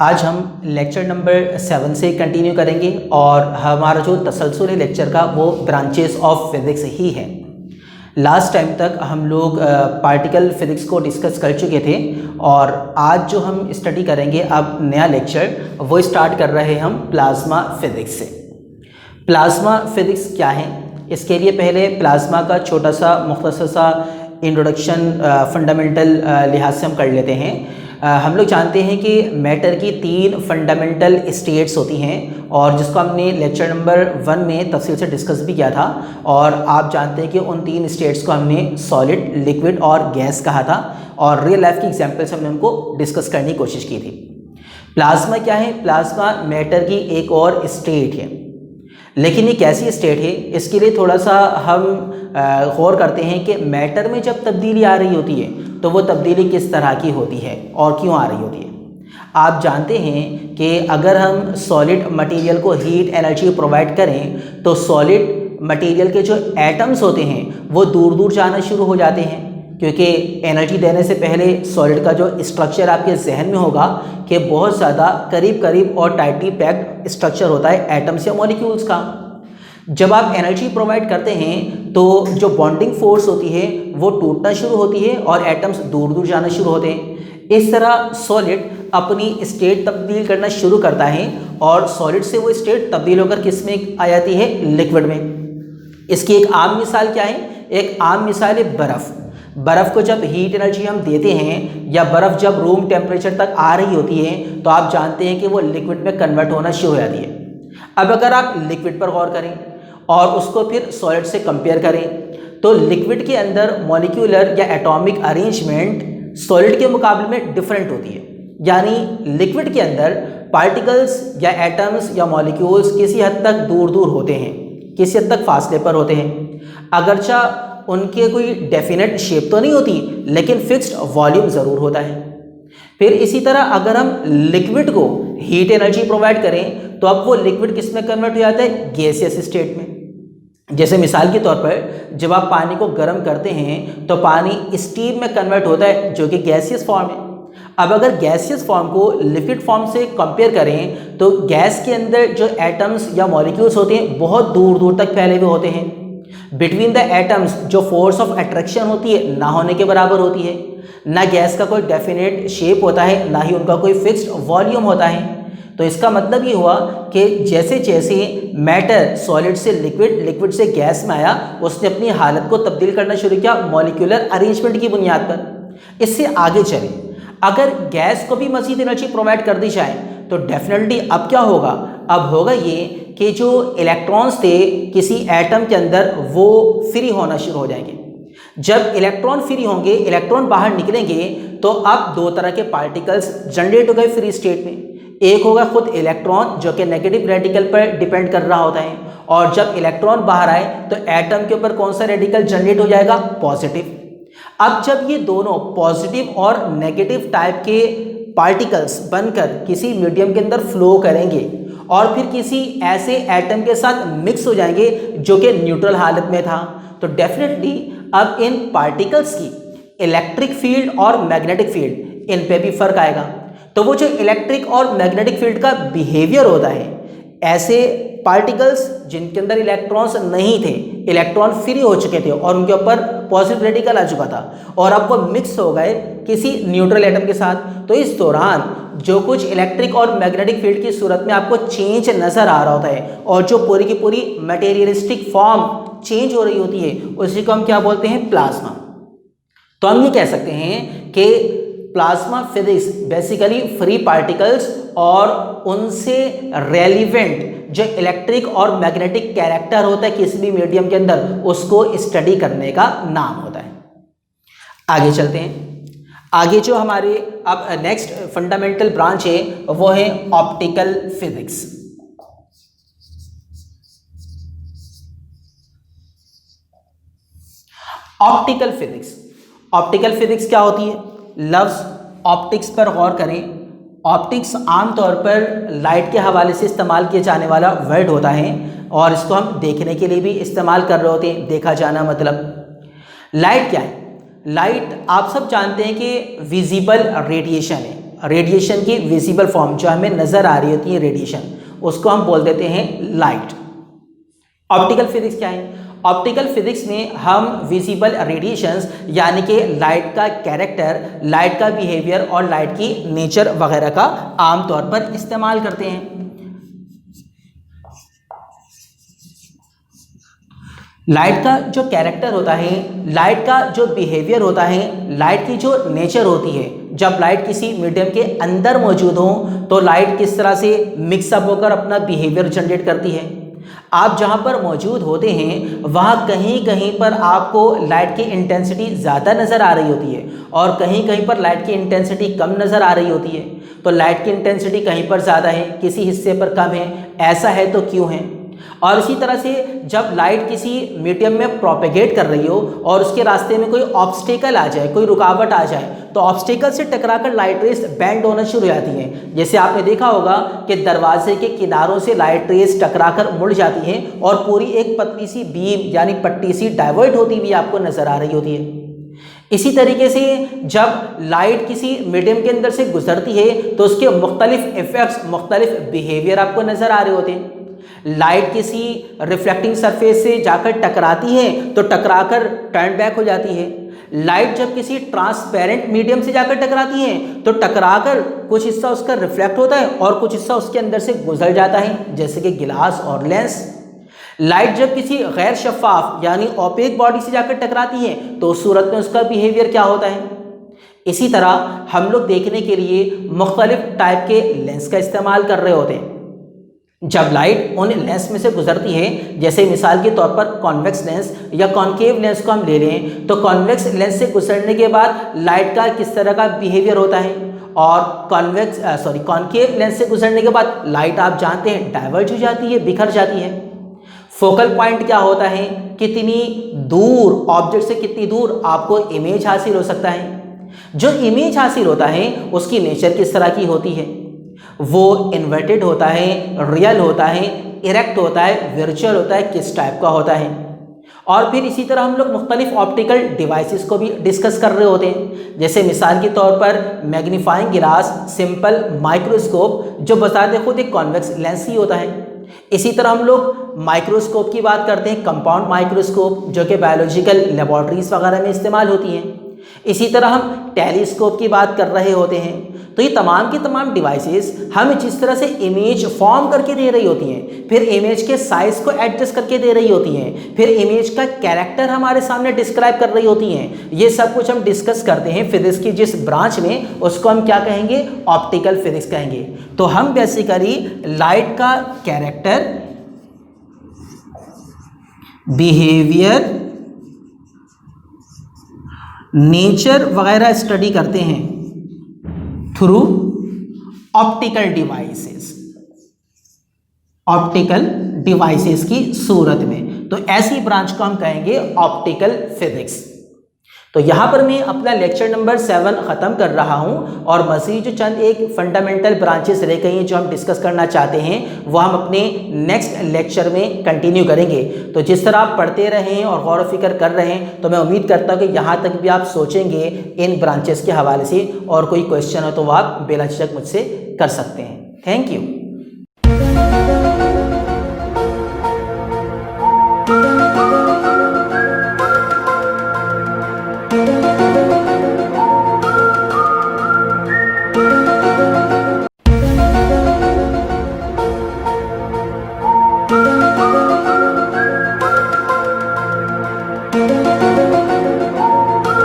आज हम lecture number 7 से कंटिन्यू करेंगे और हमारा जो तसलसल है लेक्चर का वो ब्रांचेस ऑफ फिज़िक्स ही है। लास्ट टाइम तक हम लोग पार्टिकल फिज़िक्स को डिस्कस कर चुके थे और आज जो हम स्टडी करेंगे अब नया लेक्चर वो स्टार्ट कर रहे हैं हम प्लाज्मा फिज़िक्स से। प्लाज्मा फिज़िक्स क्या है, इसके लिए पहले प्लाज्मा का छोटा सा मुख्तसर सा इंट्रोडक्शन फंडामेंटल लिहाज से हम कर लेते हैं। हम लोग जानते हैं कि मैटर की 3 फंडामेंटल स्टेट्स होती हैं और जिसको हमने लेक्चर नंबर 1 में तफसील से डिस्कस भी किया था और आप जानते हैं कि उन 3 स्टेट्स को हमने सॉलिड, लिक्विड और गैस कहा था और रियल लाइफ की एग्जांपल्स हमने उनको डिस्कस करने की कोशिश की थी। प्लाज्मा क्या है? प्लाज्मा मैटर की एक और स्टेट है, लेकिन ये कैसी स्टेट है इसके लिए थोड़ा सा हम गौर करते हैं कि मैटर में जब तब्दीली आ रही होती है तो वो तब्दीली किस तरह की होती है और क्यों आ रही होती है। आप जानते हैं कि अगर हम सॉलिड मटेरियल को हीट एनर्जी प्रोवाइड करें तो सॉलिड मटेरियल के जो एटम्स होते हैं वो दूर दूर जाना शुरू हो जाते हैं, क्योंकि एनर्जी देने से पहले सॉलिड का जो स्ट्रक्चर आपके जहन में होगा कि बहुत ज़्यादा करीब करीब और टाइटली पैक्ड स्ट्रक्चर होता है एटम्स या मॉलिक्यूल्स का। जब आप एनर्जी प्रोवाइड करते हैं तो जो बॉन्डिंग फोर्स होती है वो टूटना शुरू होती है और एटम्स दूर दूर जाना शुरू होते हैं। इस तरह सॉलिड अपनी स्टेट तब्दील करना शुरू करता है और सॉलिड से वो स्टेट तब्दील होकर किस में आ जाती है? लिक्विड में। इसकी एक आम मिसाल क्या है? एक आम मिसाल है बर्फ़। बर्फ़ को जब हीट एनर्जी हम देते हैं या बर्फ़ जब रूम टेम्परेचर तक आ रही होती है तो आप जानते हैं कि वो लिक्विड में कन्वर्ट होना शुरू हो जाती है। अब अगर आप लिक्विड पर गौर करें और उसको फिर सॉलिड से कंपेयर करें तो लिक्विड के अंदर मॉलिक्यूलर या एटॉमिक अरेंजमेंट सॉलिड के मुकाबले में डिफरेंट होती है। यानी लिक्विड के अंदर पार्टिकल्स या एटम्स या मॉलिक्यूल्स किसी हद तक दूर दूर होते हैं, किसी हद तक फासले पर होते हैं। अगरचा उनके कोई डेफिनेट शेप तो नहीं होती लेकिन फिक्स्ड वॉल्यूम ज़रूर होता है। फिर इसी तरह अगर हम लिक्विड को हीट एनर्जी प्रोवाइड करें तो अब वो लिक्विड किस में कन्वर्ट हो जाता है? गैसियस स्टेट में। जैसे मिसाल के तौर पर जब आप पानी को गर्म करते हैं तो पानी स्टीम में कन्वर्ट होता है जो कि गैसियस फॉर्म है। अब अगर गैसियस फॉर्म को लिक्विड फॉर्म से कंपेयर करें तो गैस के अंदर जो एटम्स या मॉलिक्यूल्स होते हैं बहुत दूर दूर तक फैले हुए होते हैं। बिटवीन द एटम्स जो फोर्स ऑफ अट्रैक्शन होती है ना होने के बराबर होती है। ना गैस का कोई डेफिनेट शेप होता है ना ही उनका कोई फिक्स्ड वॉल्यूम होता है। तो इसका मतलब ये हुआ कि जैसे जैसे मैटर सॉलिड से लिक्विड, लिक्विड से गैस में आया उसने अपनी हालत को तब्दील करना शुरू किया मॉलिक्यूलर अरेंजमेंट की बुनियाद पर। इससे आगे चले, अगर गैस को भी मज़ीद एनर्जी प्रोवाइड कर दी जाए तो डेफिनेटली अब क्या होगा? अब होगा ये कि जो इलेक्ट्रॉन्स थे किसी एटम के अंदर वो फ्री होना शुरू हो जाएंगे। जब इलेक्ट्रॉन फ्री होंगे, इलेक्ट्रॉन बाहर निकलेंगे तो अब 2 तरह के पार्टिकल्स जनरेट हो गए फ्री स्टेट में। एक होगा खुद इलेक्ट्रॉन जो कि नेगेटिव रेडिकल पर डिपेंड कर रहा होता है और जब इलेक्ट्रॉन बाहर आए तो एटम के ऊपर कौन सा रेडिकल जनरेट हो जाएगा? पॉजिटिव। अब जब ये दोनों पॉजिटिव और नेगेटिव टाइप के पार्टिकल्स बनकर किसी मीडियम के अंदर फ्लो करेंगे और फिर किसी ऐसे एटम के साथ मिक्स हो जाएंगे जो कि न्यूट्रल हालत में था, तो डेफिनेटली अब इन पार्टिकल्स की इलेक्ट्रिक फील्ड और मैग्नेटिक फील्ड इन पे भी फर्क आएगा। तो वो जो इलेक्ट्रिक और मैग्नेटिक फील्ड का बिहेवियर होता है, ऐसे पार्टिकल्स जिनके अंदर इलेक्ट्रॉन्स नहीं थे, इलेक्ट्रॉन फ्री हो चुके थे और उनके ऊपर पॉजिटिव रेडिकल आ चुका था और अब वो मिक्स हो गए किसी न्यूट्रल एटम के साथ, तो इस दौरान जो कुछ इलेक्ट्रिक और मैग्नेटिक फील्ड की सूरत में आपको चेंज नज़र आ रहा होता है और जो पूरी की पूरी मटेरियलिस्टिक फॉर्म चेंज हो रही होती है उसी को हम क्या बोलते हैं? प्लाज्मा। तो हम ये कह सकते हैं कि plasma physics basically free particles और उनसे रेलिवेंट जो इलेक्ट्रिक और मैग्नेटिक कैरेक्टर होता है किसी भी मीडियम के अंदर उसको स्टडी करने का नाम होता है। आगे चलते हैं। आगे जो हमारे अब नेक्स्ट फंडामेंटल ब्रांच है वो है optical physics. Optical physics, optical physics क्या होती है? लफ्ज़ ऑप्टिक्स पर गौर करें। ऑप्टिक्स आमतौर पर लाइट के हवाले से इस्तेमाल किया जाने वाला वर्ड होता है और इसको हम देखने के लिए भी इस्तेमाल कर रहे होते हैं। देखा जाना मतलब लाइट क्या है? लाइट आप सब जानते हैं कि विजिबल रेडिएशन है। रेडिएशन की विजिबल फॉर्म जो हमें नज़र आ रही होती है रेडिएशन, उसको हम बोल देते हैं लाइट। ऑप्टिकल फिजिक्स क्या है? ऑप्टिकल फिजिक्स में हम विजिबल रेडिएशंस यानी कि लाइट का कैरेक्टर, लाइट का बिहेवियर और लाइट की नेचर वगैरह का आमतौर पर इस्तेमाल करते हैं। लाइट का जो कैरेक्टर होता है, लाइट का जो बिहेवियर होता है, लाइट की जो नेचर होती है, जब लाइट किसी मीडियम के अंदर मौजूद हो तो लाइट किस तरह से मिक्सअप होकर अपना बिहेवियर जनरेट करती है। आप जहाँ पर मौजूद होते हैं वहाँ कहीं कहीं पर आपको लाइट की इंटेंसिटी ज़्यादा नज़र आ रही होती है और कहीं कहीं पर लाइट की इंटेंसिटी कम नज़र आ रही होती है। तो लाइट की इंटेंसिटी कहीं पर ज़्यादा है, किसी हिस्से पर कम है, ऐसा है तो क्यों है? और इसी तरह से जब लाइट किसी मीडियम में प्रोपेगेट कर रही हो और उसके रास्ते में कोई ऑब्स्टेकल आ जाए, कोई रुकावट आ जाए, तो ऑब्स्टेकल से टकराकर लाइट रेस बेंड होना शुरू हो जाती हैं। जैसे आपने देखा होगा कि दरवाजे के किनारों से लाइट रेस टकराकर मुड़ जाती हैं और पूरी एक पतली सी बीम यानी पट्टी सी डाइवर्ट होती हुई आपको नज़र आ रही होती है। इसी तरीके से जब लाइट किसी मीडियम के अंदर से गुजरती है तो उसके मुख्तलिफ इफेक्ट्स, मुख्तलिफ बिहेवियर आपको नज़र आ रहे होते हैं। लाइट किसी रिफ्लेक्टिंग सरफेस से जाकर टकराती है तो टकराकर टर्न बैक हो जाती है। लाइट जब किसी ट्रांसपेरेंट मीडियम से जाकर टकराती है तो टकराकर कुछ हिस्सा उसका रिफ्लेक्ट होता है और कुछ हिस्सा उसके अंदर से गुजर जाता है, जैसे कि गिलास और लेंस। लाइट जब किसी गैर शफाफ यानी ओपेक बॉडी से जाकर टकराती है तो उस सूरत में उसका बिहेवियर क्या होता है। इसी तरह हम लोग देखने के लिए मुख्तलिफ टाइप के लेंस का इस्तेमाल कर रहे होते हैं। जब लाइट उन लेंस में से गुजरती है, जैसे मिसाल के तौर पर कॉन्वेक्स लेंस या कॉन्केव लेंस को हम ले लें, तो कॉन्वेक्स लेंस से गुजरने के बाद लाइट का किस तरह का बिहेवियर होता है और कॉन्केव लेंस से गुजरने के बाद लाइट आप जानते हैं डाइवर्ज हो जाती है, बिखर जाती है। फोकल पॉइंट क्या होता है, कितनी दूर ऑब्जेक्ट से कितनी दूर आपको इमेज हासिल हो सकता है। जो इमेज हासिल होता है उसकी नेचर किस तरह की होती है, वो इन्वर्टेड होता है, रियल होता है, इरेक्ट होता है, वर्चुअल होता है, किस टाइप का होता है। और फिर इसी तरह हम लोग मुख्तलिफ ऑप्टिकल डिवाइसेस को भी डिस्कस कर रहे होते हैं, जैसे मिसाल के तौर पर मैग्नीफाइंग गिलास, सिंपल माइक्रोस्कोप जो बताते खुद एक कॉन्वेक्स लेंस ही होता है। इसी तरह हम लोग माइक्रोस्कोप की बात करते हैं, कंपाउंड माइक्रोस्कोप जो कि बायोलॉजिकल लेबॉर्ट्रीज वगैरह में इस्तेमाल होती हैं। इसी तरह हम टेलीस्कोप की बात कर रहे होते हैं। तो ये तमाम की तमाम डिवाइसेस हमें जिस तरह से इमेज फॉर्म करके दे रही होती हैं, फिर इमेज के साइज़ को एडजस्ट करके दे रही होती हैं, फिर इमेज का कैरेक्टर हमारे सामने डिस्क्राइब कर रही होती हैं, ये सब कुछ हम डिस्कस करते हैं फिजिक्स की जिस ब्रांच में, उसको हम क्या कहेंगे, ऑप्टिकल फिजिक्स कहेंगे। तो हम बेसिकली लाइट का कैरेक्टर, बिहेवियर, नेचर वगैरह स्टडी करते हैं through optical devices, optical devices की सूरत में। तो ऐसी ब्रांच को हम कहेंगे ऑप्टिकल फिजिक्स। तो यहाँ पर मैं अपना लेक्चर नंबर 7 ख़त्म कर रहा हूँ और मज़ीद जो चंद एक फंडामेंटल ब्रांचेस रह गई हैं जो हम डिस्कस करना चाहते हैं वो हम अपने नेक्स्ट लेक्चर में कंटिन्यू करेंगे। तो जिस तरह आप पढ़ते रहें और गौर व फिक्र कर रहे हैं तो मैं उम्मीद करता हूँ कि यहाँ तक भी आप सोचेंगे इन ब्रांचेस के हवाले से, और कोई क्वेश्चन हो तो वो आप बेला झिझक मुझसे कर सकते हैं। Thank you.